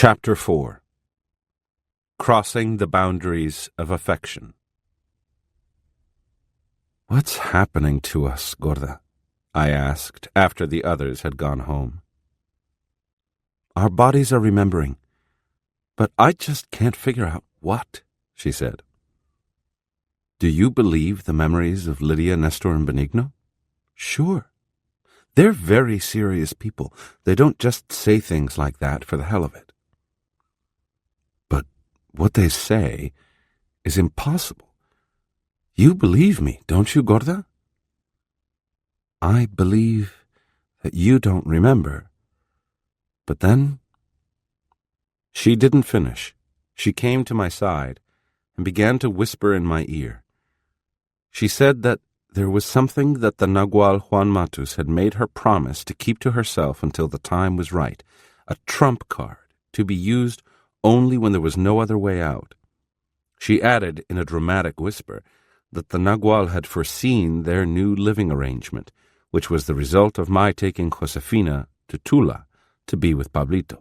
Chapter 4. Crossing the Boundaries of Affection. "What's happening to us, Gorda?" I asked after the others had gone home. "Our bodies are remembering, but I just can't figure out what," she said. "Do you believe the memories of Lydia, Nestor, and Benigno?" "Sure. They're very serious people. They don't just say things like that for the hell of it. But what they say is impossible. You believe me, don't you, Gorda?" "I believe that you don't remember. But then—" She didn't finish. She came to my side and began to whisper in my ear. She said that there was something that the Nagual Juan Matus had made her promise to keep to herself until the time was right, a trump card to be used only when there was no other way out. She added in a dramatic whisper that the Nagual had foreseen their new living arrangement, which was the result of my taking Josefina to Tula to be with Pablito.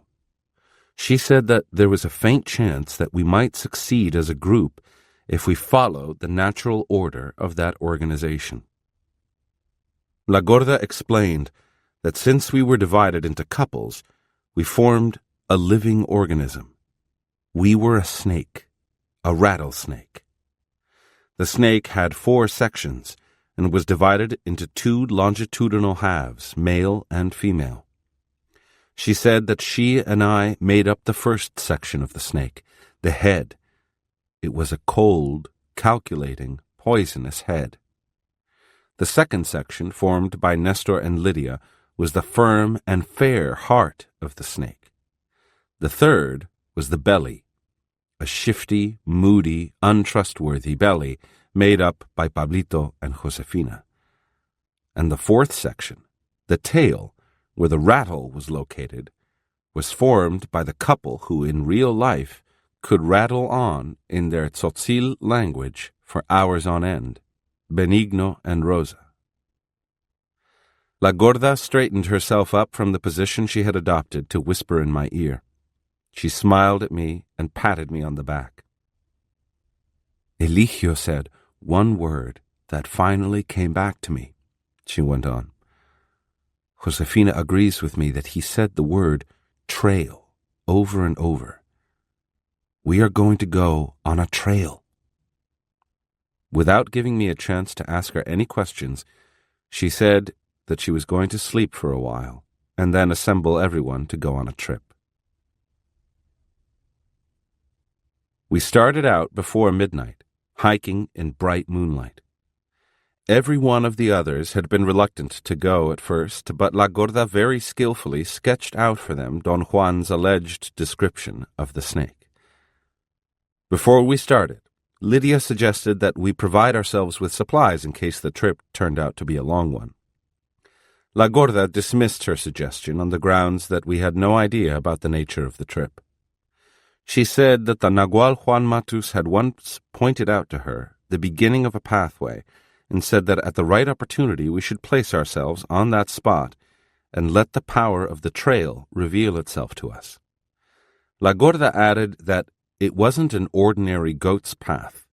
She said that there was a faint chance that we might succeed as a group if we followed the natural order of that organization. La Gorda explained that since we were divided into couples, we formed a living organism. We were a snake, a rattlesnake. The snake had 4 sections and was divided into 2 longitudinal halves, male and female. She said that she and I made up the first section of the snake, the head. It was a cold, calculating, poisonous head. The second section, formed by Nestor and Lydia, was the firm and fair heart of the snake. The third was the belly, a shifty, moody, untrustworthy belly made up by Pablito and Josefina. And the fourth section, the tail, where the rattle was located, was formed by the couple who in real life could rattle on in their Tzotzil language for hours on end, Benigno and Rosa. La Gorda straightened herself up from the position she had adopted to whisper in my ear. She smiled at me and patted me on the back. "Eligio said one word that finally came back to me," she went on. "Josefina agrees with me that he said the word trail over and over. We are going to go on a trail." Without giving me a chance to ask her any questions, she said that she was going to sleep for a while and then assemble everyone to go on a trip. We started out before midnight, hiking in bright moonlight. Every one of the others had been reluctant to go at first, but La Gorda very skillfully sketched out for them Don Juan's alleged description of the snake. Before we started, Lydia suggested that we provide ourselves with supplies in case the trip turned out to be a long one. La Gorda dismissed her suggestion on the grounds that we had no idea about the nature of the trip. She said that the Nagual Juan Matus had once pointed out to her the beginning of a pathway and said that at the right opportunity we should place ourselves on that spot and let the power of the trail reveal itself to us. La Gorda added that it wasn't an ordinary goat's path,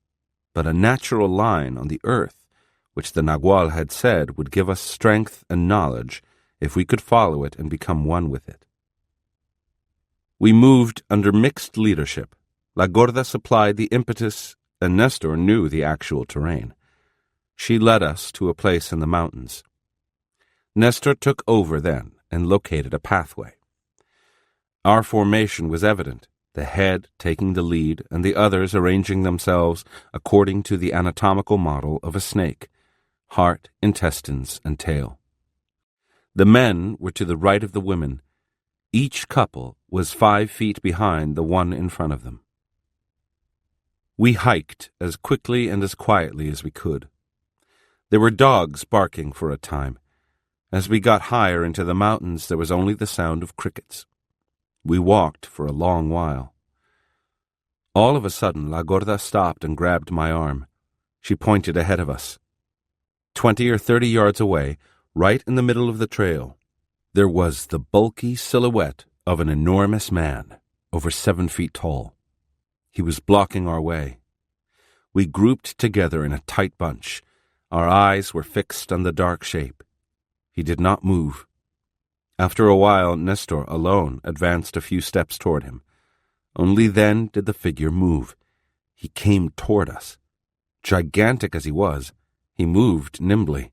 but a natural line on the earth, which the Nagual had said would give us strength and knowledge if we could follow it and become one with it. We moved under mixed leadership. La Gorda supplied the impetus, and Nestor knew the actual terrain. She led us to a place in the mountains. Nestor took over then and located a pathway. Our formation was evident, the head taking the lead and the others arranging themselves according to the anatomical model of a snake, heart, intestines, and tail. The men were to the right of the women. Each couple was 5 feet behind the one in front of them. We hiked as quickly and as quietly as we could. There were dogs barking for a time. As we got higher into the mountains, there was only the sound of crickets. We walked for a long while. All of a sudden, La Gorda stopped and grabbed my arm. She pointed ahead of us. 20 or 30 yards away, right in the middle of the trail, there was the bulky silhouette of an enormous man. over 7 feet tall. He was blocking our way. We grouped together in a tight bunch. Our eyes were fixed on the dark shape. He did not move. After a while, Nestor alone advanced a few steps toward him. Only then did the figure move. He came toward us. Gigantic as he was, he moved nimbly.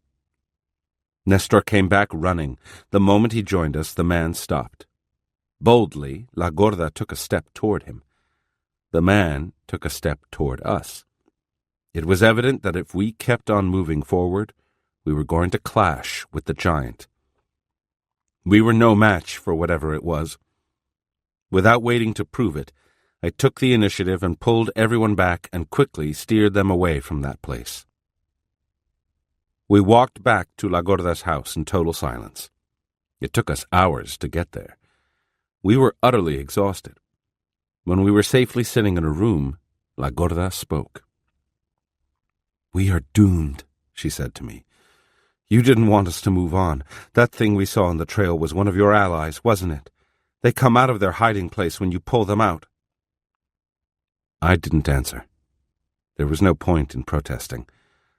Nestor came back running. The moment he joined us, the man stopped. Boldly, La Gorda took a step toward him. The man took a step toward us. It was evident that if we kept on moving forward, we were going to clash with the giant. We were no match for whatever it was. Without waiting to prove it, I took the initiative and pulled everyone back and quickly steered them away from that place. We walked back to La Gorda's house in total silence. It took us hours to get there. We were utterly exhausted. When we were safely sitting in a room, La Gorda spoke. "We are doomed," she said to me. "You didn't want us to move on. That thing we saw on the trail was one of your allies, wasn't it? They come out of their hiding place when you pull them out." I didn't answer. There was no point in protesting.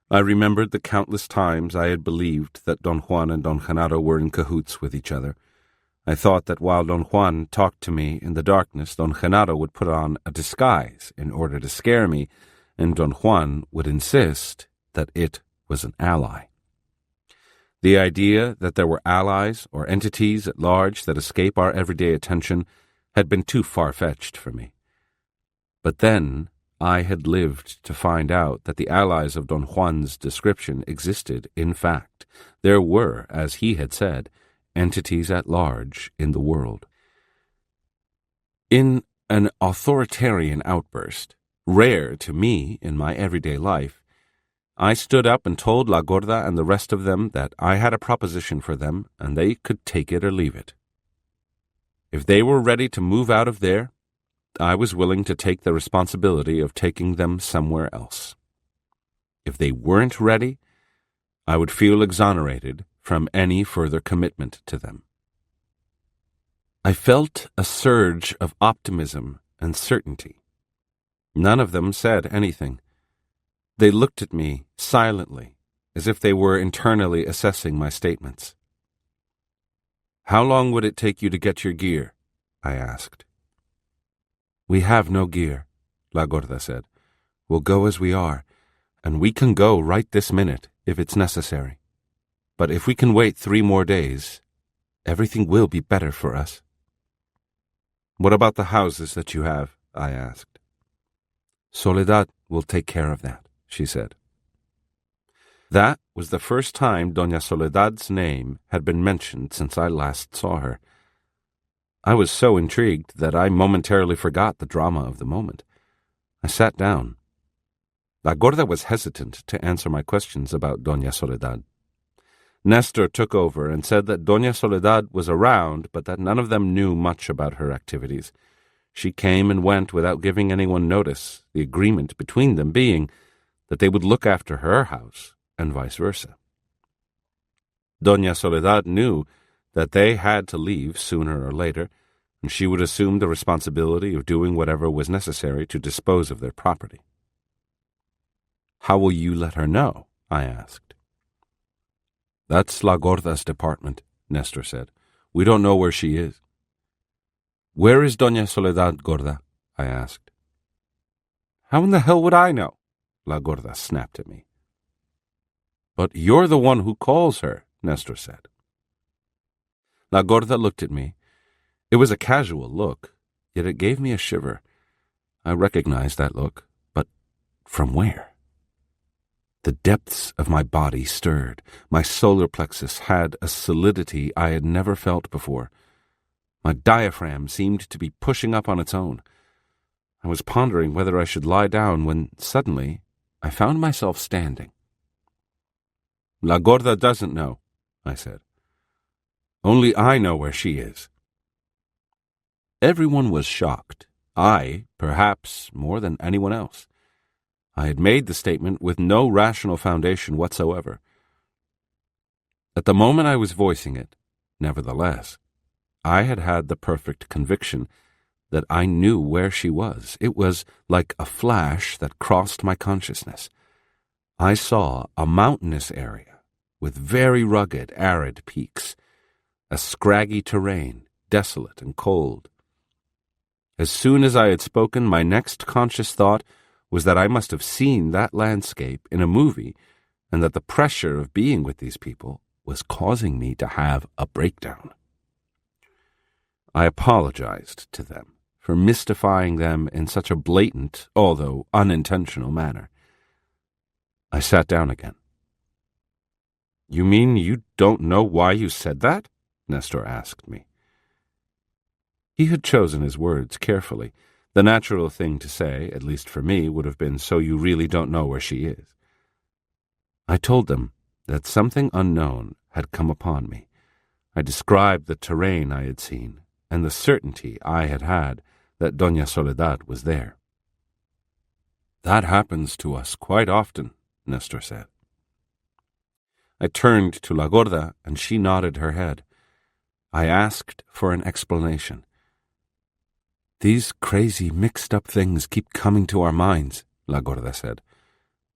I remembered the countless times I had believed that Don Juan and Don Genaro were in cahoots with each other. I thought that while Don Juan talked to me in the darkness, Don Genaro would put on a disguise in order to scare me, and Don Juan would insist that it was an ally. The idea that there were allies or entities at large that escape our everyday attention had been too far-fetched for me. But then I had lived to find out that the allies of Don Juan's description existed in fact. There were, as he had said, entities at large in the world. In an authoritarian outburst, rare to me in my everyday life, I stood up and told La Gorda and the rest of them that I had a proposition for them and they could take it or leave it. If they were ready to move out of there, I was willing to take the responsibility of taking them somewhere else. If they weren't ready, I would feel exonerated from any further commitment to them. I felt a surge of optimism and certainty. None of them said anything. They looked at me silently, as if they were internally assessing my statements. "How long would it take you to get your gear?" I asked. "We have no gear," La Gorda said. "We'll go as we are, and we can go right this minute if it's necessary. But if we can wait 3 more days, everything will be better for us." "What about the houses that you have?" I asked. "Soledad will take care of that," she said. That was the first time Doña Soledad's name had been mentioned since I last saw her. I was so intrigued that I momentarily forgot the drama of the moment. I sat down. La Gorda was hesitant to answer my questions about Doña Soledad. Nestor took over and said that Doña Soledad was around, but that none of them knew much about her activities. She came and went without giving anyone notice, the agreement between them being that they would look after her house and vice versa. Doña Soledad knew that they had to leave sooner or later, and she would assume the responsibility of doing whatever was necessary to dispose of their property. "How will you let her know?" I asked. "That's La Gorda's department," Nestor said. "We don't know where she is." "Where is Doña Soledad, Gorda?" I asked. "How in the hell would I know?" La Gorda snapped at me. "But you're the one who calls her," Nestor said. La Gorda looked at me. It was a casual look, yet it gave me a shiver. I recognized that look, but from where? The depths of my body stirred. My solar plexus had a solidity I had never felt before. My diaphragm seemed to be pushing up on its own. I was pondering whether I should lie down when suddenly I found myself standing. "La Gorda doesn't know," I said. "Only I know where she is." Everyone was shocked. I, perhaps, more than anyone else. I had made the statement with no rational foundation whatsoever. At the moment I was voicing it, nevertheless, I had had the perfect conviction that I knew where she was. It was like a flash that crossed my consciousness. I saw a mountainous area with very rugged, arid peaks, a scraggy terrain, desolate and cold. As soon as I had spoken, my next conscious thought was that I must have seen that landscape in a movie, and that the pressure of being with these people was causing me to have a breakdown. I apologized to them for mystifying them in such a blatant, although unintentional manner. I sat down again. "You mean you don't know why you said that?" Nestor asked me. He had chosen his words carefully. The natural thing to say, at least for me, would have been, "So you really don't know where she is." I told them that something unknown had come upon me. I described the terrain I had seen, and the certainty I had had that Doña Soledad was there. "That happens to us quite often," Nestor said. I turned to La Gorda, and she nodded her head. I asked for an explanation. "These crazy, mixed-up things keep coming to our minds," La Gorda said.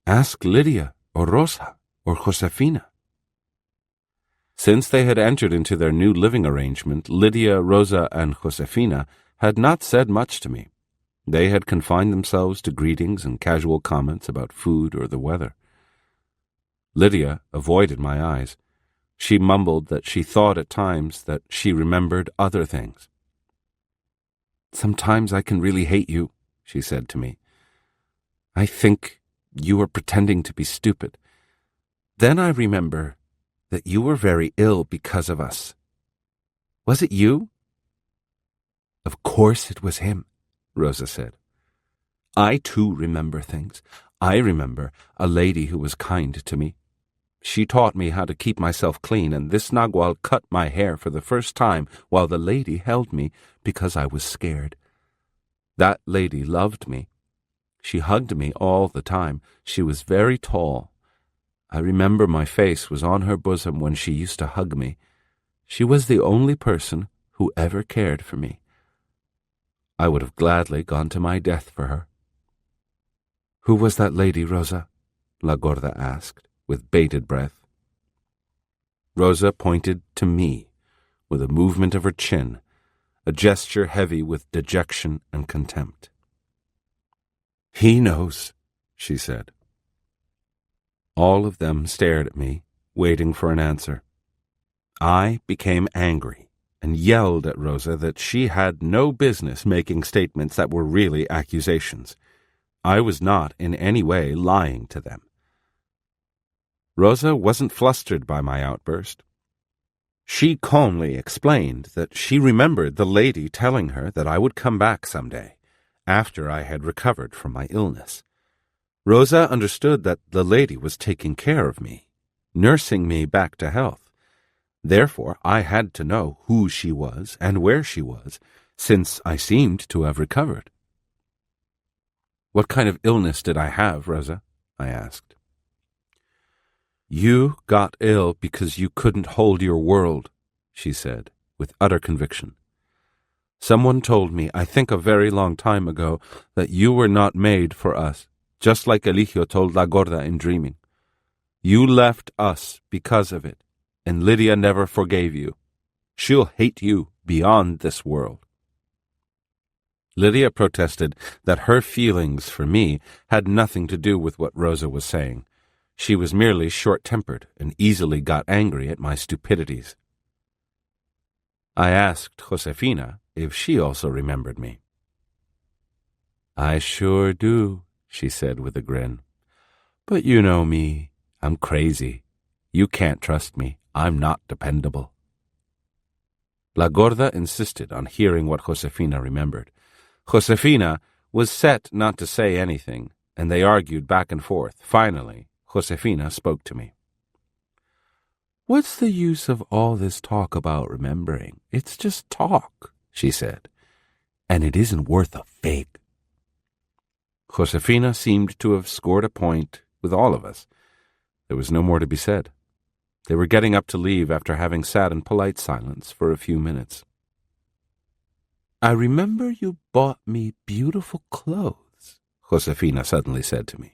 "Ask Lydia, or Rosa, or Josefina." Since they had entered into their new living arrangement, Lydia, Rosa, and Josefina had not said much to me. They had confined themselves to greetings and casual comments about food or the weather. Lydia avoided my eyes. She mumbled that she thought at times that she remembered other things. "Sometimes I can really hate you," she said to me. "I think you were pretending to be stupid. Then I remember that you were very ill because of us. Was it you?" "Of course it was him," Rosa said. "I too remember things. I remember a lady who was kind to me. She taught me how to keep myself clean, and this Nagual cut my hair for the first time while the lady held me because I was scared. That lady loved me. She hugged me all the time. She was very tall. I remember my face was on her bosom when she used to hug me. She was the only person who ever cared for me. I would have gladly gone to my death for her." "Who was that lady, Rosa?" La Gorda asked, with bated breath. Rosa pointed to me, with a movement of her chin, a gesture heavy with dejection and contempt. "He knows," she said. All of them stared at me, waiting for an answer. I became angry and yelled at Rosa that she had no business making statements that were really accusations. I was not in any way lying to them. Rosa wasn't flustered by my outburst. She calmly explained that she remembered the lady telling her that I would come back someday, after I had recovered from my illness. Rosa understood that the lady was taking care of me, nursing me back to health. Therefore, I had to know who she was and where she was, since I seemed to have recovered. "What kind of illness did I have, Rosa?" I asked. "You got ill because you couldn't hold your world," she said, with utter conviction. "Someone told me, I think a very long time ago, that you were not made for us, just like Eligio told La Gorda in dreaming. You left us because of it, and Lydia never forgave you. She'll hate you beyond this world." Lydia protested that her feelings for me had nothing to do with what Rosa was saying. She was merely short-tempered and easily got angry at my stupidities. I asked Josefina if she also remembered me. "I sure do," she said with a grin. "But you know me. I'm crazy. You can't trust me. I'm not dependable." La Gorda insisted on hearing what Josefina remembered. Josefina was set not to say anything, and they argued back and forth. Finally, Josefina spoke to me. "What's the use of all this talk about remembering? It's just talk," she said, "and it isn't worth a fig." Josefina seemed to have scored a point with all of us. There was no more to be said. They were getting up to leave after having sat in polite silence for a few minutes. I remember you bought me beautiful clothes, Josefina suddenly said to me.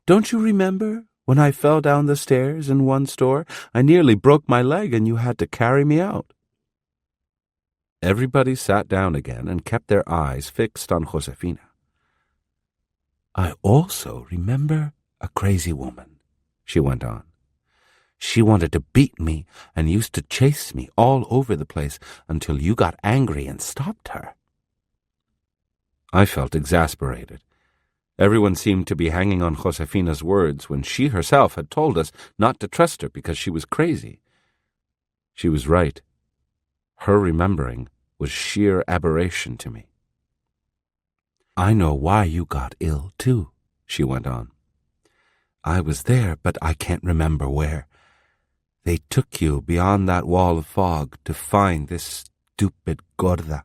Don't you remember when I fell down the stairs in one store? I nearly broke my leg and you had to carry me out. Everybody sat down again and kept their eyes fixed on Josefina. I also remember a crazy woman, she went on. She wanted to beat me and used to chase me all over the place until you got angry and stopped her. I felt exasperated. Everyone seemed to be hanging on Josefina's words when she herself had told us not to trust her because she was crazy. She was right. Her remembering was sheer aberration to me. I know why you got ill, too, she went on. I was there, but I can't remember where. They took you beyond that wall of fog to find this stupid gorda.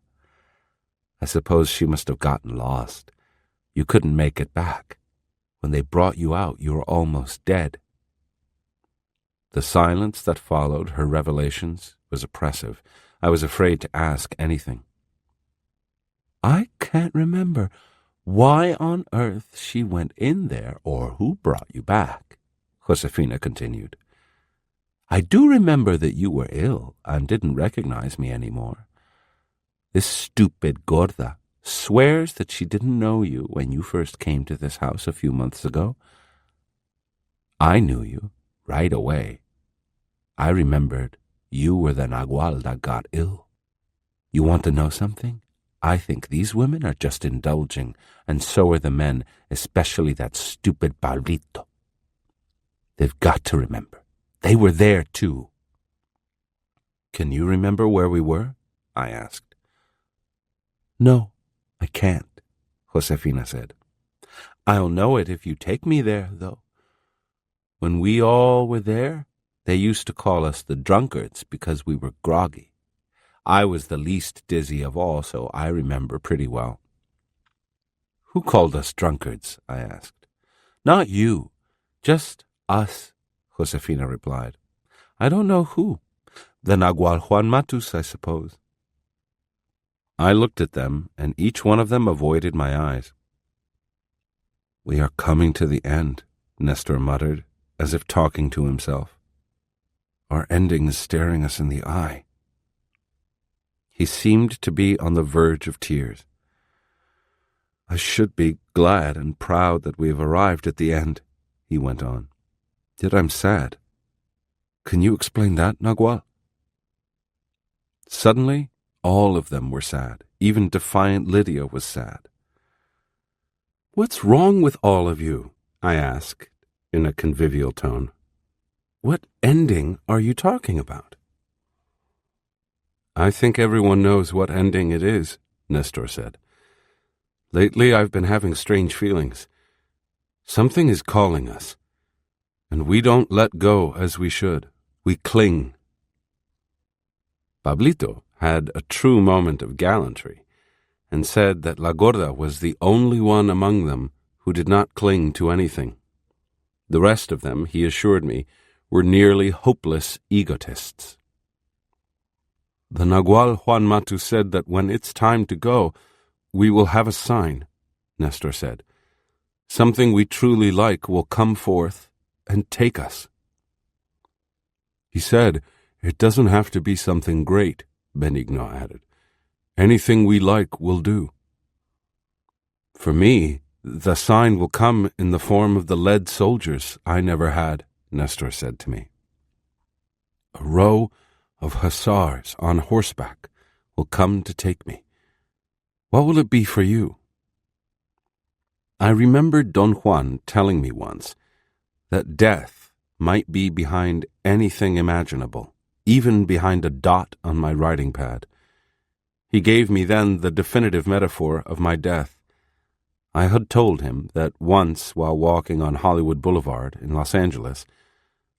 I suppose she must have gotten lost. You couldn't make it back. When they brought you out, you were almost dead. The silence that followed her revelations was oppressive. I was afraid to ask anything. I can't remember why on earth she went in there or who brought you back, Josefina continued. I do remember that you were ill and didn't recognize me anymore. This stupid gorda swears that she didn't know you when you first came to this house a few months ago. I knew you right away. I remembered you were the nagual that got ill. You want to know something? I think these women are just indulging, and so are the men, especially that stupid Pablito. They've got to remember. They were there, too. Can you remember where we were? I asked. No, I can't, Josefina said. I'll know it if you take me there, though. When we all were there, they used to call us the drunkards because we were groggy. I was the least dizzy of all, so I remember pretty well. Who called us drunkards? I asked. Not you, just us, Josefina replied. I don't know who. The Nagual Juan Matus, I suppose. I looked at them, and each one of them avoided my eyes. We are coming to the end, Nestor muttered, as if talking to himself. Our ending is staring us in the eye. He seemed to be on the verge of tears. I should be glad and proud that we have arrived at the end, he went on. Yet I'm sad. Can you explain that, Nagual? Suddenly, all of them were sad. Even defiant Lydia was sad. What's wrong with all of you? I asked in a convivial tone. What ending are you talking about? I think everyone knows what ending it is, Nestor said. Lately I've been having strange feelings. Something is calling us, and we don't let go as we should. We cling. Pablito had a true moment of gallantry and said that La Gorda was the only one among them who did not cling to anything. The rest of them, he assured me, were nearly hopeless egotists. The Nagual Juan Matu said that when it's time to go, we will have a sign, Nestor said. Something we truly like will come forth and take us. He said, it doesn't have to be something great, Benigno added. Anything we like will do. For me, the sign will come in the form of the lead soldiers I never had, Nestor said to me. A row of hussars on horseback will come to take me. What will it be for you? I remembered Don Juan telling me once that death might be behind anything imaginable, even behind a dot on my writing pad. He gave me then the definitive metaphor of my death. I had told him that once, while walking on Hollywood Boulevard in Los Angeles,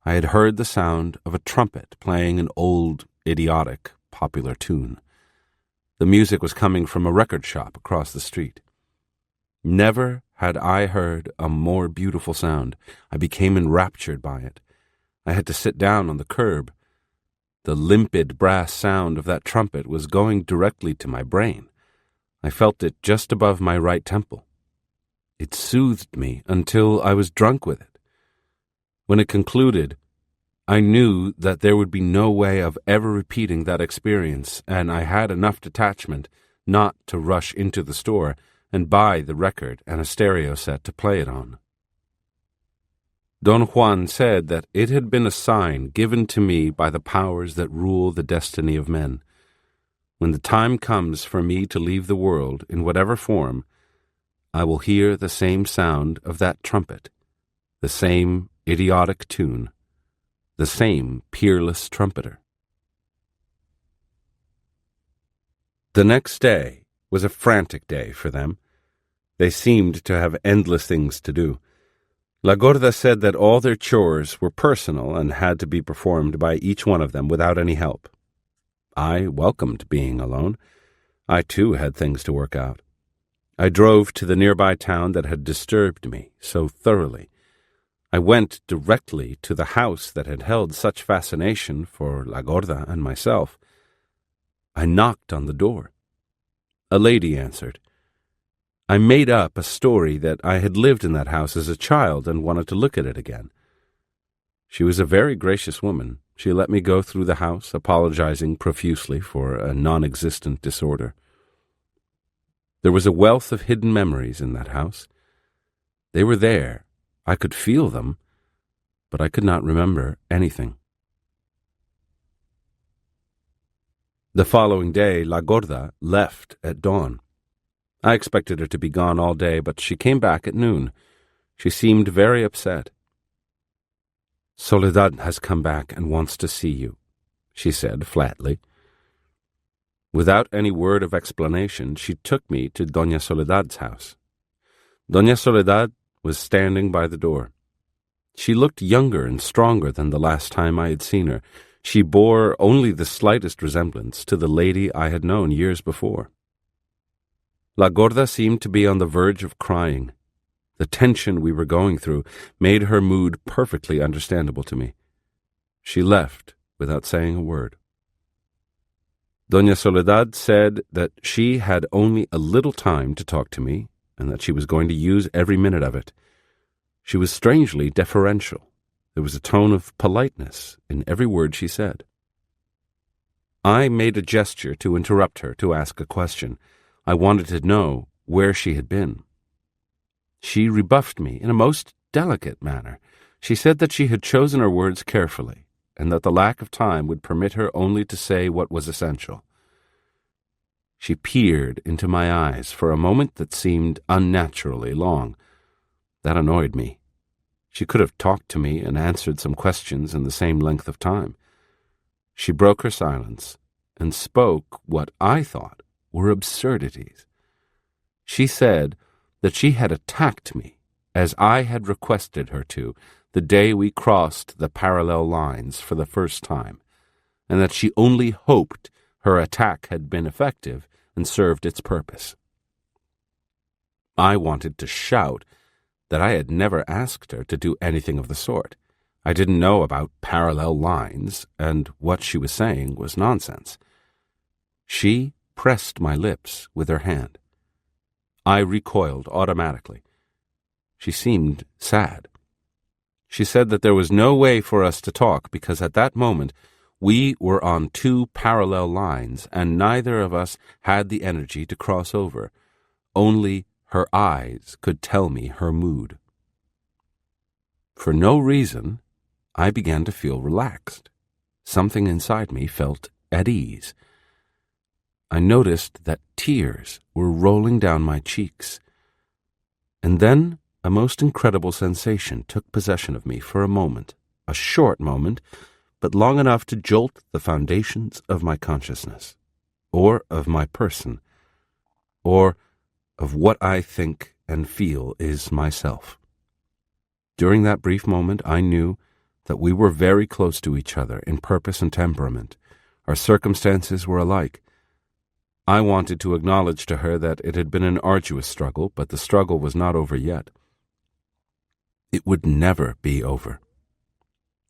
I had heard the sound of a trumpet playing an old, idiotic, popular tune. The music was coming from a record shop across the street. Never had I heard a more beautiful sound. I became enraptured by it. I had to sit down on the curb. The limpid brass sound of that trumpet was going directly to my brain. I felt it just above my right temple. It soothed me until I was drunk with it. When it concluded, I knew that there would be no way of ever repeating that experience, and I had enough detachment not to rush into the store and buy the record and a stereo set to play it on. Don Juan said that it had been a sign given to me by the powers that rule the destiny of men. When the time comes for me to leave the world, in whatever form, I will hear the same sound of that trumpet, the same idiotic tune, the same peerless trumpeter. The next day was a frantic day for them. They seemed to have endless things to do. La Gorda said that all their chores were personal and had to be performed by each one of them without any help. I welcomed being alone. I, too, had things to work out. I drove to the nearby town that had disturbed me so thoroughly. I went directly to the house that had held such fascination for La Gorda and myself. I knocked on the door. A lady answered. I made up a story that I had lived in that house as a child and wanted to look at it again. She was a very gracious woman. She let me go through the house, apologizing profusely for a non-existent disorder. There was a wealth of hidden memories in that house. They were there. I could feel them, but I could not remember anything. The following day, La Gorda left at dawn. I expected her to be gone all day, but she came back at noon. She seemed very upset. Soledad has come back and wants to see you, she said flatly. Without any word of explanation, she took me to Doña Soledad's house. Doña Soledad was standing by the door. She looked younger and stronger than the last time I had seen her. She bore only the slightest resemblance to the lady I had known years before. La Gorda seemed to be on the verge of crying. The tension we were going through made her mood perfectly understandable to me. She left without saying a word. Doña Soledad said that she had only a little time to talk to me and that she was going to use every minute of it. She was strangely deferential. There was a tone of politeness in every word she said. I made a gesture to interrupt her to ask a question. I wanted to know where she had been. She rebuffed me in a most delicate manner. She said that she had chosen her words carefully, and that the lack of time would permit her only to say what was essential. She peered into my eyes for a moment that seemed unnaturally long. That annoyed me. She could have talked to me and answered some questions in the same length of time. She broke her silence and spoke what I thought were absurdities. She said that she had attacked me, as I had requested her to, the day we crossed the parallel lines for the first time, and that she only hoped her attack had been effective and served its purpose. I wanted to shout that I had never asked her to do anything of the sort. I didn't know about parallel lines, and what she was saying was nonsense. She pressed my lips with her hand. I recoiled automatically. She seemed sad. She said that there was no way for us to talk because at that moment we were on two parallel lines and neither of us had the energy to cross over. Only her eyes could tell me her mood. For no reason, I began to feel relaxed. Something inside me felt at ease. I noticed that tears were rolling down my cheeks. And then a most incredible sensation took possession of me for a moment, a short moment, but long enough to jolt the foundations of my consciousness, or of my person, or of what I think and feel is myself. During that brief moment, I knew that we were very close to each other in purpose and temperament. Our circumstances were alike. I wanted to acknowledge to her that it had been an arduous struggle, but the struggle was not over yet. It would never be over.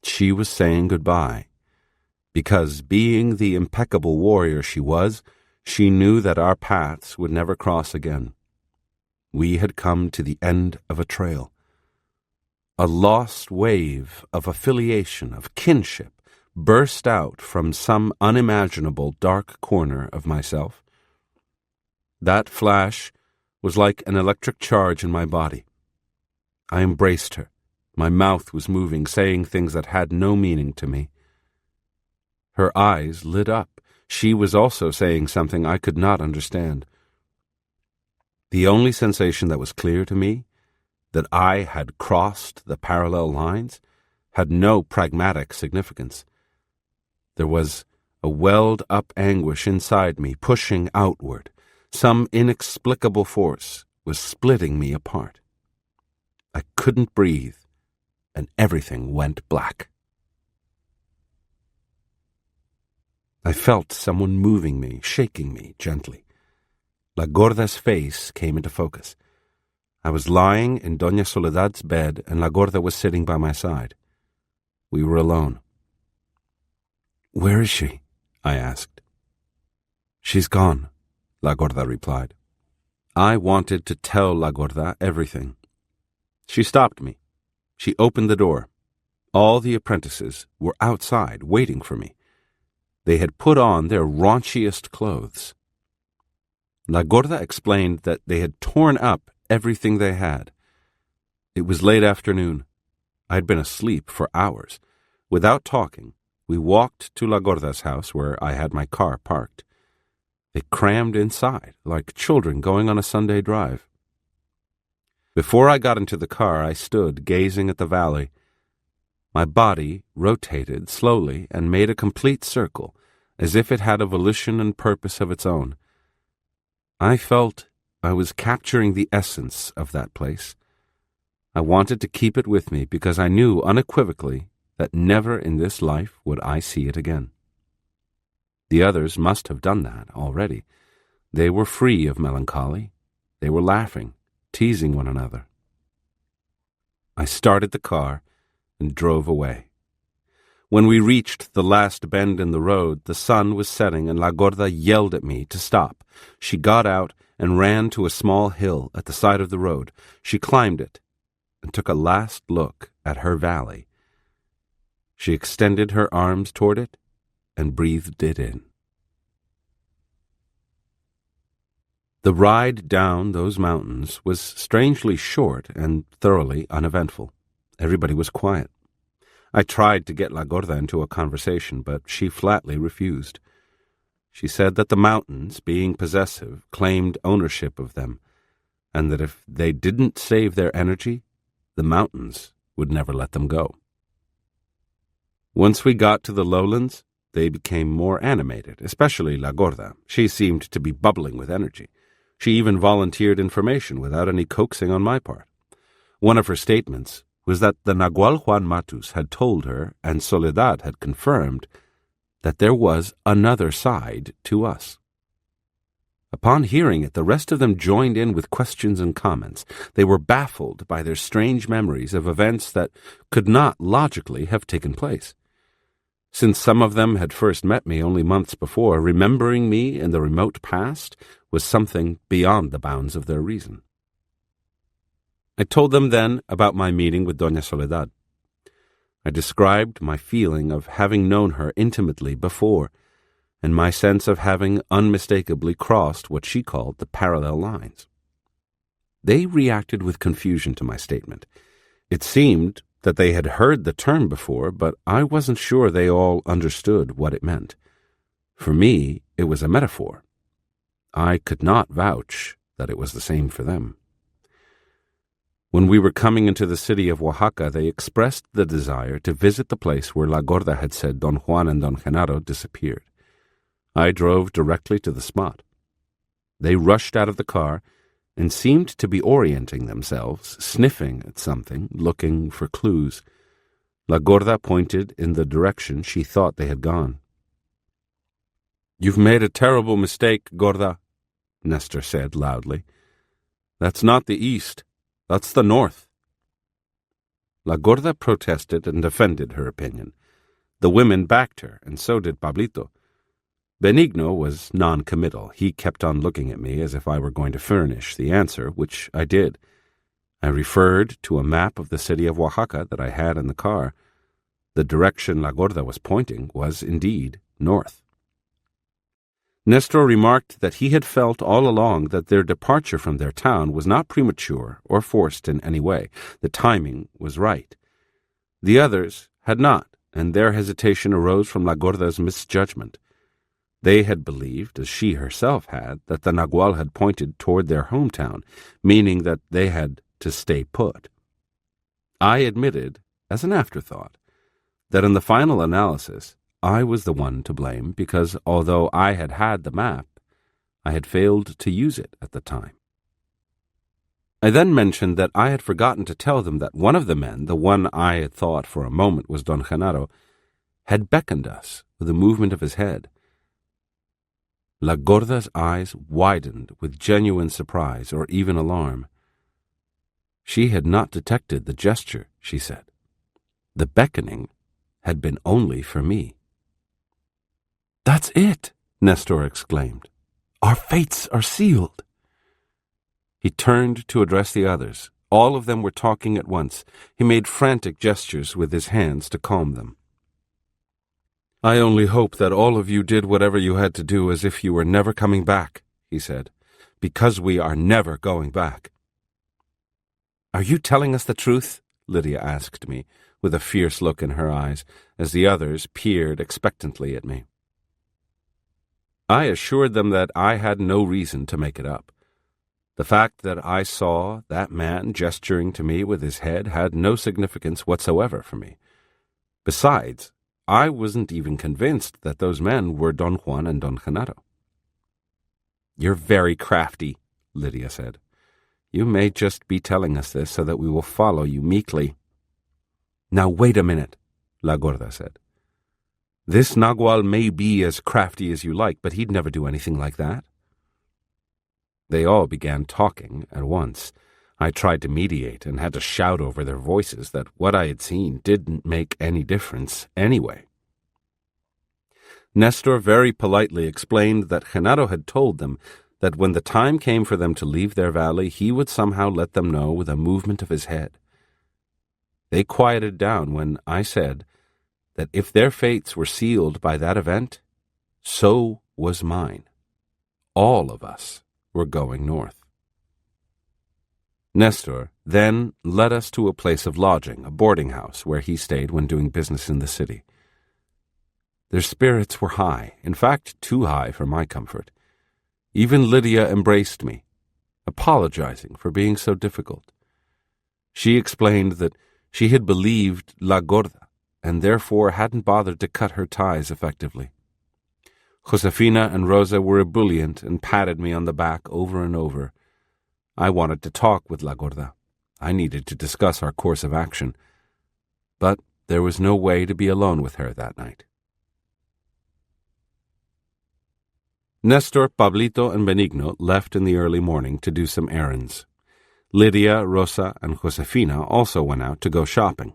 She was saying goodbye. because, being the impeccable warrior she was, she knew that our paths would never cross again. We had come to the end of a trail. A lost wave of affiliation, of kinship, burst out from some unimaginable dark corner of myself. That flash was like an electric charge in my body. I embraced her. My mouth was moving, saying things that had no meaning to me. Her eyes lit up. She was also saying something I could not understand. The only sensation that was clear to me, that I had crossed the parallel lines, had no pragmatic significance. There was a welled-up anguish inside me, pushing outward. Some inexplicable force was splitting me apart. I couldn't breathe, and everything went black. I felt someone moving me, shaking me gently. La Gorda's face came into focus. I was lying in Doña Soledad's bed, and La Gorda was sitting by my side. We were alone. "Where is she?" I asked. "She's gone," La Gorda replied. I wanted to tell La Gorda everything. She stopped me. She opened the door. All the apprentices were outside, waiting for me. They had put on their raunchiest clothes. La Gorda explained that they had torn up everything they had. It was late afternoon. I had been asleep for hours. Without talking, we walked to La Gorda's house where I had my car parked. They crammed inside, like children going on a Sunday drive. Before I got into the car, I stood gazing at the valley. My body rotated slowly and made a complete circle, as if it had a volition and purpose of its own. I felt I was capturing the essence of that place. I wanted to keep it with me because I knew unequivocally that never in this life would I see it again. The others must have done that already. They were free of melancholy. They were laughing, teasing one another. I started the car and drove away. When we reached the last bend in the road, the sun was setting and La Gorda yelled at me to stop. She got out and ran to a small hill at the side of the road. She climbed it and took a last look at her valley. She extended her arms toward it and breathed it in. The ride down those mountains was strangely short and thoroughly uneventful. Everybody was quiet. I tried to get La Gorda into a conversation, but she flatly refused. She said that the mountains, being possessive, claimed ownership of them, and that if they didn't save their energy, the mountains would never let them go. Once we got to the lowlands, they became more animated, especially La Gorda. She seemed to be bubbling with energy. She even volunteered information without any coaxing on my part. One of her statements was that the Nagual Juan Matus had told her, and Soledad had confirmed, that there was another side to us. Upon hearing it, the rest of them joined in with questions and comments. They were baffled by their strange memories of events that could not logically have taken place. Since some of them had first met me only months before, remembering me in the remote past was something beyond the bounds of their reason. I told them then about my meeting with Doña Soledad. I described my feeling of having known her intimately before, and my sense of having unmistakably crossed what she called the parallel lines. They reacted with confusion to my statement. It seemed that they had heard the term before, but I wasn't sure they all understood what it meant. For me, it was a metaphor. I could not vouch that it was the same for them. When we were coming into the city of Oaxaca, they expressed the desire to visit the place where La Gorda had said Don Juan and Don Genaro disappeared. I drove directly to the spot. They rushed out of the car and seemed to be orienting themselves, sniffing at something, looking for clues. La Gorda pointed in the direction she thought they had gone. "You've made a terrible mistake, Gorda," Nestor said loudly. "That's not the east. That's the north." La Gorda protested and defended her opinion. The women backed her, and so did Pablito. Benigno was non-committal. He kept on looking at me as if I were going to furnish the answer, which I did. I referred to a map of the city of Oaxaca that I had in the car. The direction La Gorda was pointing was indeed north. Nestor remarked that he had felt all along that their departure from their town was not premature or forced in any way. The timing was right. The others had not, and their hesitation arose from La Gorda's misjudgment. They had believed, as she herself had, that the Nagual had pointed toward their hometown, meaning that they had to stay put. I admitted, as an afterthought, that in the final analysis I was the one to blame because, although I had had the map, I had failed to use it at the time. I then mentioned that I had forgotten to tell them that one of the men, the one I had thought for a moment was Don Genaro, had beckoned us with a movement of his head. La Gorda's eyes widened with genuine surprise or even alarm. She had not detected the gesture, she said. The beckoning had been only for me. "That's it," Nestor exclaimed. "Our fates are sealed." He turned to address the others. All of them were talking at once. He made frantic gestures with his hands to calm them. "I only hope that all of you did whatever you had to do as if you were never coming back," he said, "because we are never going back." "Are you telling us the truth?" Lydia asked me, with a fierce look in her eyes, as the others peered expectantly at me. I assured them that I had no reason to make it up. The fact that I saw that man gesturing to me with his head had no significance whatsoever for me. Besides, I wasn't even convinced that those men were Don Juan and Don Genaro. "You're very crafty," Lydia said. "You may just be telling us this so that we will follow you meekly." "Now wait a minute," La Gorda said. "This Nagual may be as crafty as you like, but he'd never do anything like that." They all began talking at once. I tried to mediate and had to shout over their voices that what I had seen didn't make any difference anyway. Nestor very politely explained that Genaro had told them that when the time came for them to leave their valley, he would somehow let them know with a movement of his head. They quieted down when I said that if their fates were sealed by that event, so was mine. All of us were going north. Nestor then led us to a place of lodging, a boarding house, where he stayed when doing business in the city. Their spirits were high, in fact, too high for my comfort. Even Lydia embraced me, apologizing for being so difficult. She explained that she had believed La Gorda, and therefore hadn't bothered to cut her ties effectively. Josefina and Rosa were ebullient and patted me on the back over and over. I wanted to talk with La Gorda. I needed to discuss our course of action. But there was no way to be alone with her that night. Nestor, Pablito, and Benigno left in the early morning to do some errands. Lydia, Rosa, and Josefina also went out to go shopping.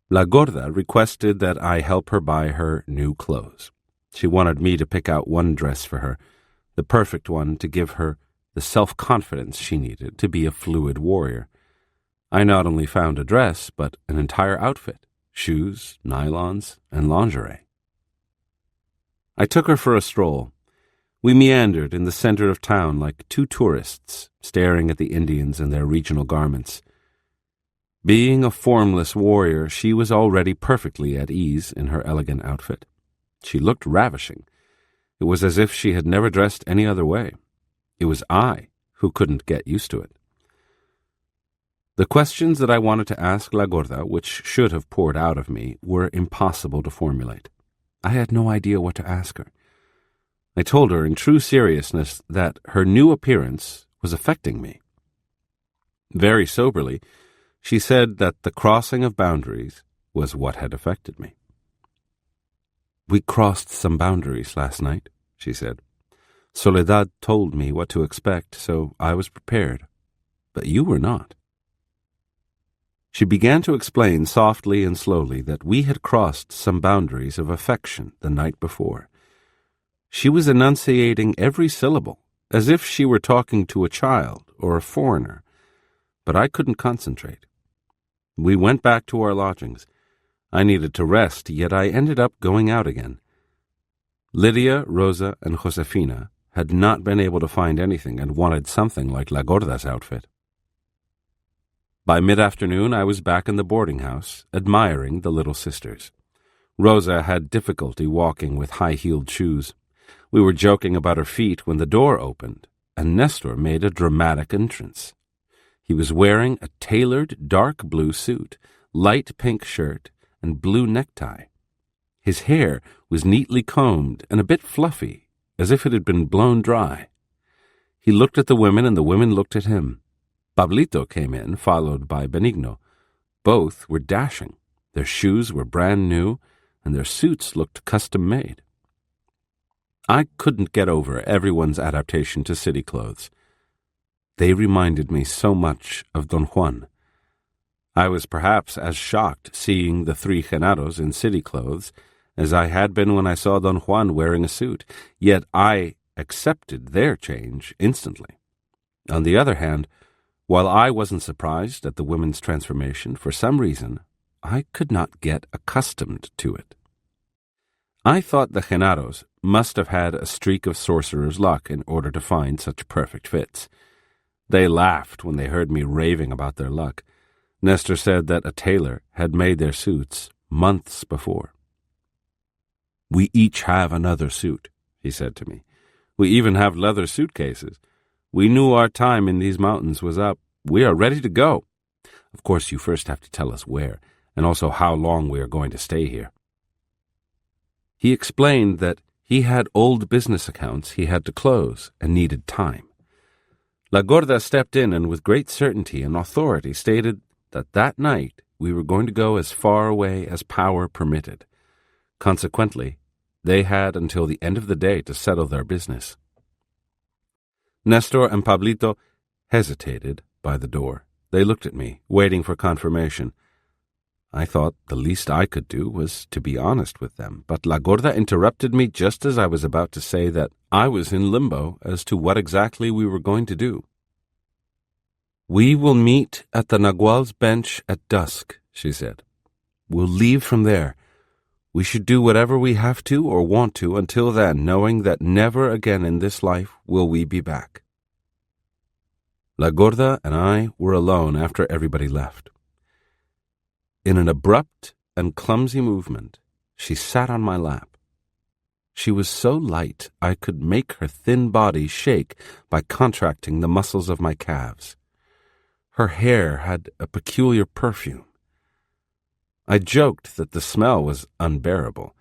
La Gorda requested that I help her buy her new clothes. She wanted me to pick out one dress for her, the perfect one to give her the self-confidence she needed to be a fluid warrior. I not only found a dress, but an entire outfit, shoes, nylons, and lingerie. I took her for a stroll. We meandered in the center of town like two tourists, staring at the Indians in their regional garments. Being a formless warrior, she was already perfectly at ease in her elegant outfit. She looked ravishing. It was as if she had never dressed any other way. It was I who couldn't get used to it. The questions that I wanted to ask La Gorda, which should have poured out of me, were impossible to formulate. I had no idea what to ask her. I told her in true seriousness that her new appearance was affecting me. Very soberly, she said that the crossing of boundaries was what had affected me. "We crossed some boundaries last night," she said. "Soledad told me what to expect, so I was prepared. But you were not." She began to explain softly and slowly that we had crossed some boundaries of affection the night before. She was enunciating every syllable, as if she were talking to a child or a foreigner, but I couldn't concentrate. We went back to our lodgings. I needed to rest, yet I ended up going out again. Lydia, Rosa, and Josefina had not been able to find anything and wanted something like La Gorda's outfit. By mid-afternoon, I was back in the boarding house, admiring the little sisters. Rosa had difficulty walking with high-heeled shoes. We were joking about her feet when the door opened, and Nestor made a dramatic entrance. He was wearing a tailored dark blue suit, light pink shirt, and blue necktie. His hair was neatly combed and a bit fluffy, as if it had been blown dry. He looked at the women, and the women looked at him. Pablito came in, followed by Benigno. Both were dashing. Their shoes were brand new, and their suits looked custom-made. I couldn't get over everyone's adaptation to city clothes. They reminded me so much of Don Juan. I was perhaps as shocked seeing the three Genaros in city clothes as I had been when I saw Don Juan wearing a suit, yet I accepted their change instantly. On the other hand, while I wasn't surprised at the women's transformation, for some reason, I could not get accustomed to it. I thought the Genaros must have had a streak of sorcerer's luck in order to find such perfect fits. They laughed when they heard me raving about their luck. Nestor said that a tailor had made their suits months before. "We each have another suit," he said to me. "We even have leather suitcases. We knew our time in these mountains was up. We are ready to go. Of course, you first have to tell us where, and also how long we are going to stay here." He explained that he had old business accounts he had to close and needed time. La Gorda stepped in and with great certainty and authority stated that night we were going to go as far away as power permitted. Consequently, they had until the end of the day to settle their business. Nestor and Pablito hesitated by the door. They looked at me, waiting for confirmation. I thought the least I could do was to be honest with them, but La Gorda interrupted me just as I was about to say that I was in limbo as to what exactly we were going to do. "We will meet at the Nagual's bench at dusk," she said. "We'll leave from there. We should do whatever we have to or want to until then, knowing that never again in this life will we be back." La Gorda and I were alone after everybody left. In an abrupt and clumsy movement, she sat on my lap. She was so light I could make her thin body shake by contracting the muscles of my calves. Her hair had a peculiar perfume. I joked that the smell was unbearable.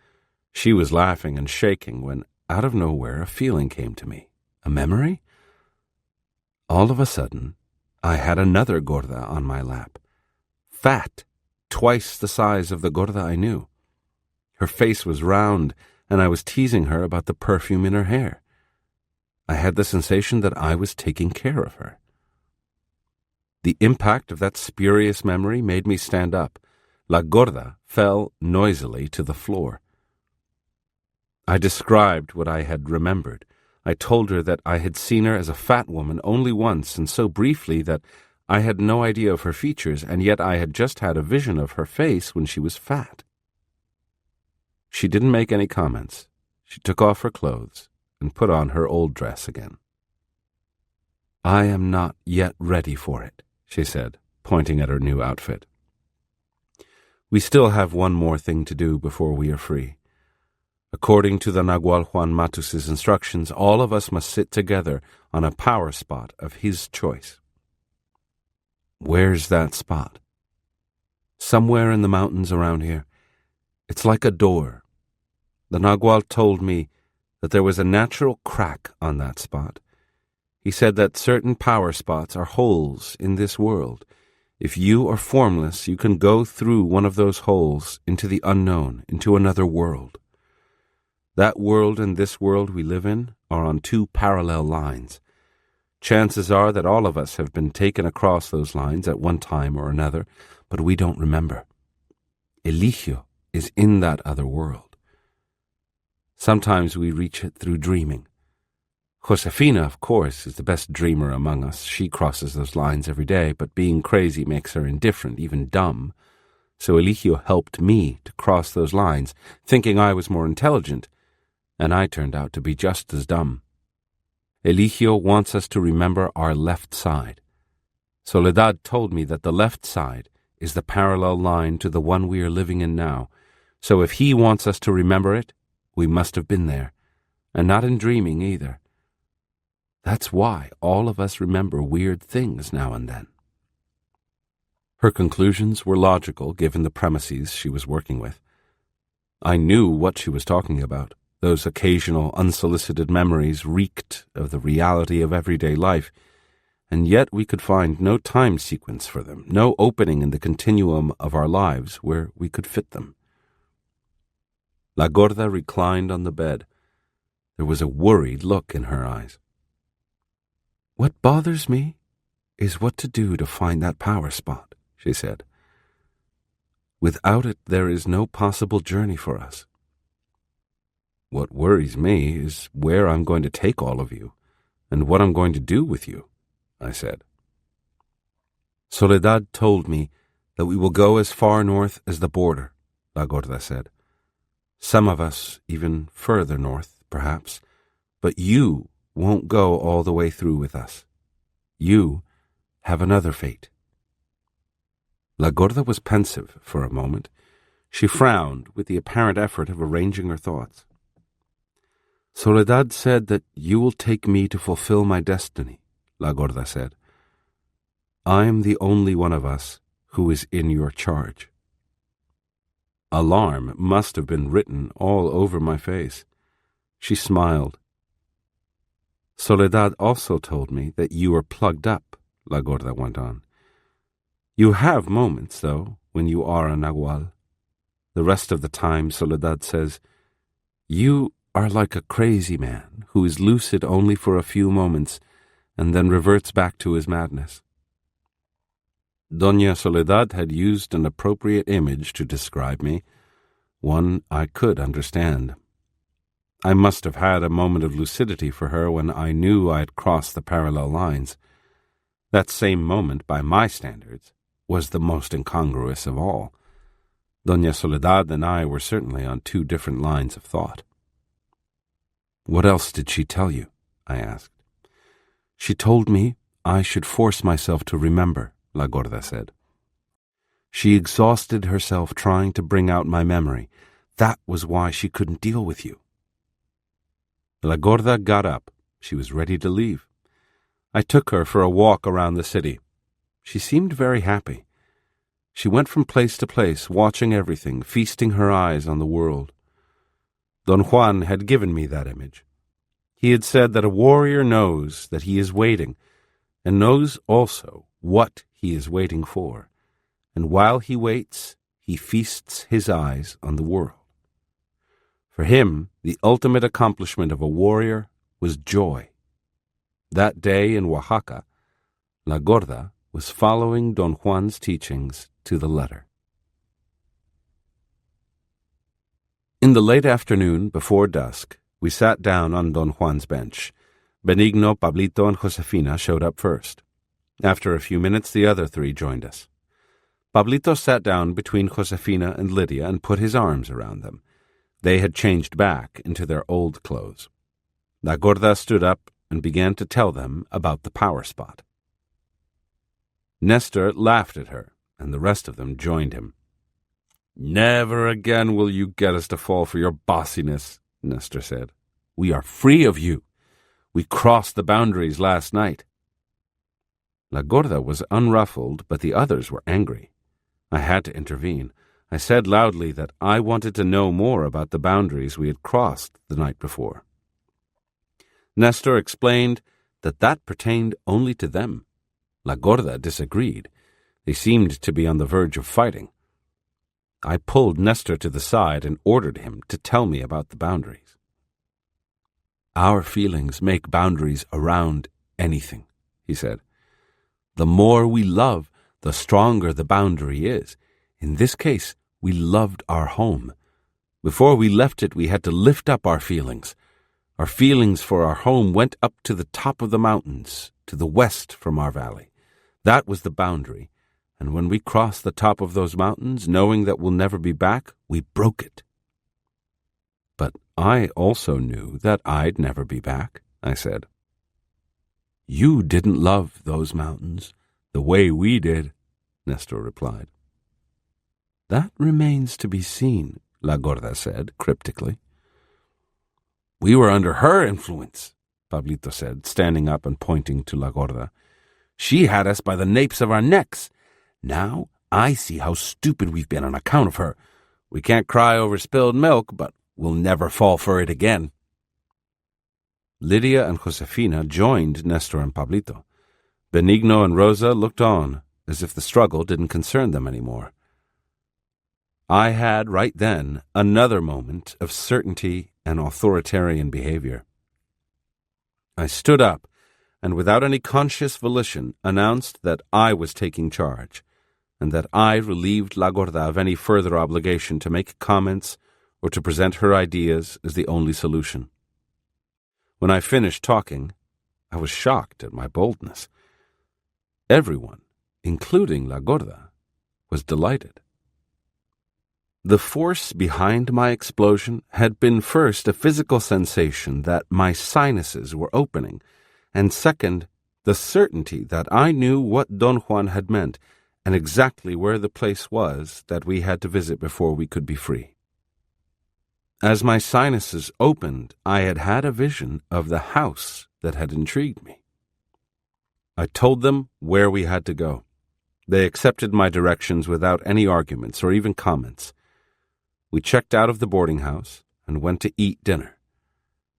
She was laughing and shaking when, out of nowhere, a feeling came to me. A memory? All of a sudden, I had another Gorda on my lap. Fat, twice the size of the Gorda I knew. Her face was round, and I was teasing her about the perfume in her hair. I had the sensation that I was taking care of her. The impact of that spurious memory made me stand up. La Gorda fell noisily to the floor. I described what I had remembered. I told her that I had seen her as a fat woman only once, and so briefly that I had no idea of her features, and yet I had just had a vision of her face when she was fat. She didn't make any comments. She took off her clothes and put on her old dress again. "I am not yet ready for it," she said, pointing at her new outfit. "We still have one more thing to do before we are free. According to the Nagual Juan Matus's instructions, all of us must sit together on a power spot of his choice." "Where's that spot?" "Somewhere in the mountains around here. It's like a door. The Nagual told me that there was a natural crack on that spot. He said that certain power spots are holes in this world. If you are formless, you can go through one of those holes into the unknown, into another world. That world and this world we live in are on two parallel lines. Chances are that all of us have been taken across those lines at one time or another, but we don't remember. Eligio is in that other world. Sometimes we reach it through dreaming. Josefina, of course, is the best dreamer among us. She crosses those lines every day, but being crazy makes her indifferent, even dumb. So Eligio helped me to cross those lines, thinking I was more intelligent, and I turned out to be just as dumb. Eligio wants us to remember our left side. Soledad told me that the left side is the parallel line to the one we are living in now, so if he wants us to remember it, we must have been there, and not in dreaming either. That's why all of us remember weird things now and then. Her conclusions were logical given the premises she was working with. I knew what she was talking about. Those occasional unsolicited memories reeked of the reality of everyday life, and yet we could find no time sequence for them, no opening in the continuum of our lives where we could fit them. La Gorda reclined on the bed. There was a worried look in her eyes. "What bothers me is what to do to find that power spot," she said. "Without it, there is no possible journey for us." "What worries me is where I'm going to take all of you, and what I'm going to do with you," I said. "Soledad told me that we will go as far north as the border," La Gorda said. "Some of us even further north, perhaps, but you won't go all the way through with us. You have another fate." La Gorda was pensive for a moment. She frowned with the apparent effort of arranging her thoughts. "Soledad said that you will take me to fulfill my destiny," La Gorda said. "I am the only one of us who is in your charge." Alarm must have been written all over my face. She smiled. "Soledad also told me that you are plugged up," La Gorda went on. "You have moments, though, when you are a nahual. The rest of the time, Soledad says, you are like a crazy man who is lucid only for a few moments and then reverts back to his madness." Doña Soledad had used an appropriate image to describe me, one I could understand. I must have had a moment of lucidity for her when I knew I had crossed the parallel lines. That same moment, by my standards, was the most incongruous of all. Doña Soledad and I were certainly on two different lines of thought. "What else did she tell you?" I asked. "She told me I should force myself to remember," La Gorda said. "She exhausted herself trying to bring out my memory. That was why she couldn't deal with you." La Gorda got up. She was ready to leave. I took her for a walk around the city. She seemed very happy. She went from place to place, watching everything, feasting her eyes on the world. Don Juan had given me that image. He had said that a warrior knows that he is waiting, and knows also what he is waiting for, and while he waits, he feasts his eyes on the world. For him, the ultimate accomplishment of a warrior was joy. That day in Oaxaca, La Gorda was following Don Juan's teachings to the letter. In the late afternoon, before dusk, we sat down on Don Juan's bench. Benigno, Pablito, and Josefina showed up first. After a few minutes, the other three joined us. Pablito sat down between Josefina and Lydia and put his arms around them. They had changed back into their old clothes. La Gorda stood up and began to tell them about the power spot. Nestor laughed at her, and the rest of them joined him. "Never again will you get us to fall for your bossiness," Nestor said. "We are free of you. We crossed the boundaries last night." La Gorda was unruffled, but the others were angry. I had to intervene. I said loudly that I wanted to know more about the boundaries we had crossed the night before. Nestor explained that pertained only to them. La Gorda disagreed. They seemed to be on the verge of fighting. I pulled Nestor to the side and ordered him to tell me about the boundaries. "Our feelings make boundaries around anything," he said. The more we love, the stronger the boundary is. In this case, we loved our home. Before we left it, we had to lift up our feelings. Our feelings for our home went up to the top of the mountains, to the west from our valley. That was the boundary, and when we crossed the top of those mountains, knowing that we'll never be back, we broke it. But I also knew that I'd never be back, I said. You didn't love those mountains the way we did, Nestor replied. That remains to be seen, La Gorda said cryptically. We were under her influence, Pablito said, standing up and pointing to La Gorda. She had us by the napes of our necks. Now I see how stupid we've been on account of her. We can't cry over spilled milk, but we'll never fall for it again. Lydia and Josefina joined Nestor and Pablito. Benigno and Rosa looked on, as if the struggle didn't concern them anymore. I had, right then, another moment of certainty and authoritarian behavior. I stood up, and without any conscious volition announced that I was taking charge, and that I relieved La Gorda of any further obligation to make comments or to present her ideas as the only solution. When I finished talking, I was shocked at my boldness. Everyone, including La Gorda, was delighted. The force behind my explosion had been first a physical sensation that my sinuses were opening, and second, the certainty that I knew what Don Juan had meant and exactly where the place was that we had to visit before we could be free. As my sinuses opened, I had had a vision of the house that had intrigued me. I told them where we had to go. They accepted my directions without any arguments or even comments. We checked out of the boarding house and went to eat dinner.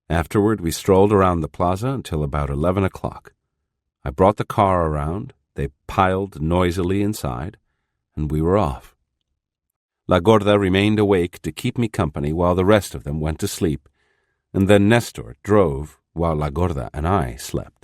Afterward, we strolled around the plaza until about 11 o'clock. I brought the car around, they piled noisily inside, and we were off. La Gorda remained awake to keep me company while the rest of them went to sleep, and then Nestor drove while La Gorda and I slept.